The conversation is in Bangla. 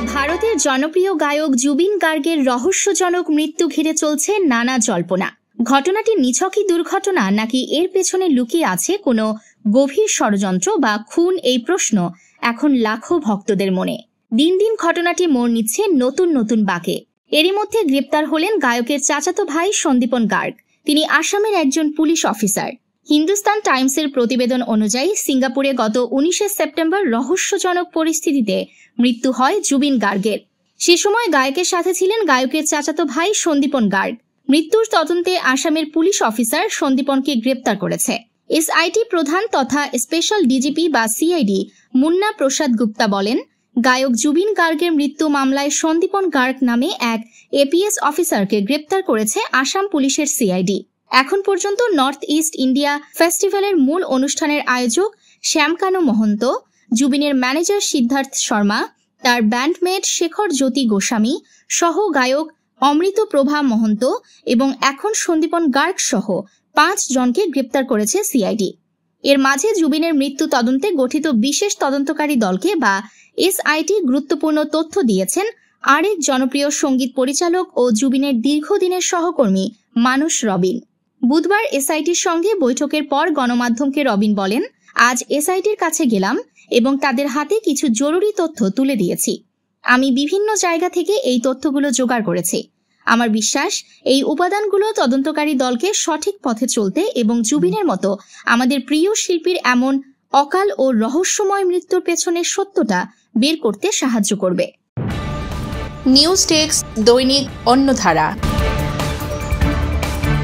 ভারতের জনপ্রিয় গায়ক জুবিন গার্গের রহস্যজনক মৃত্যু ঘিরে চলছে নানা জল্পনা। ঘটনাটি নিছকই দুর্ঘটনা নাকি এর পেছনে লুকিয়ে আছে কোনো গভীর ষড়যন্ত্র বা খুন, এই প্রশ্ন এখন লাখো ভক্তদের মনে। দিন দিন ঘটনাটি মোড় নিচ্ছে নতুন নতুন বাঁকে। এরই মধ্যে গ্রেপ্তার হলেন গায়কের চাচাতো ভাই সন্দীপন গার্গ। তিনি আসামের একজন পুলিশ অফিসার। হিন্দুস্তান টাইমসের প্রতিবেদন অনুযায়ী সিঙ্গাপুরে গত 19 সেপ্টেম্বর রহস্যজনক পরিস্থিতিতে মৃত্যু হয় জুবিন গার্গের। সে সময় গায়কের সাথে ছিলেন গায়কের চাচাতো ভাই সন্দীপন গার্গ। মৃত্যুর তদন্তে আসামের পুলিশ অফিসার সন্দীপনকে গ্রেপ্তার করেছে। এসআইটি প্রধান তথা স্পেশাল ডিজিপি বা সিআইডি মুন্না প্রসাদ গুপ্তা বলেন, গায়ক জুবিন গার্গের মৃত্যু মামলায় সন্দীপন গার্গ নামে এক এপিএস অফিসারকে গ্রেপ্তার করেছে আসাম পুলিশের সিআইডি। এখন পর্যন্ত নর্থ ইস্ট ইন্ডিয়া ফেস্টিভ্যালের মূল অনুষ্ঠানের আয়োজক শ্যামকানু মহন্ত, জুবিনের ম্যানেজার সিদ্ধার্থ শর্মা, তার ব্যান্ডমেট শেখর জ্যোতি গোস্বামী সহ গায়ক অমৃত প্রভা মহন্ত এবং এখন সন্দীপন গার্গ সহ 5 জনকে গ্রেপ্তার করেছে সিআইডি। এর মাঝে জুবিনের মৃত্যু তদন্তে গঠিত বিশেষ তদন্তকারী দলকে বা এসআইটি গুরুত্বপূর্ণ তথ্য দিয়েছেন আরেক জনপ্রিয় সঙ্গীত পরিচালক ও জুবিনের দীর্ঘদিনের সহকর্মী মানস রবিন। বুধবার এসআইটির সঙ্গে বৈঠকের পর গণমাধ্যমকে রবিন বলেন, আজ এসআইটির কাছে গেলাম এবং তাদের হাতে কিছু জরুরি তথ্য তুলে দিয়েছি। আমি বিভিন্ন জায়গা থেকে এই তথ্যগুলো জোগাড় করেছি। আমার বিশ্বাস এই উপাদানগুলো তদন্তকারী দলকে সঠিক পথে চলতে এবং জুবিনের মতো আমাদের প্রিয় শিল্পীর এমন অকাল ও রহস্যময় মৃত্যুর পেছনের সত্যটা বের করতে সাহায্য করবে। নিউজ ডেস্ক, দৈনিক অন্যধারা।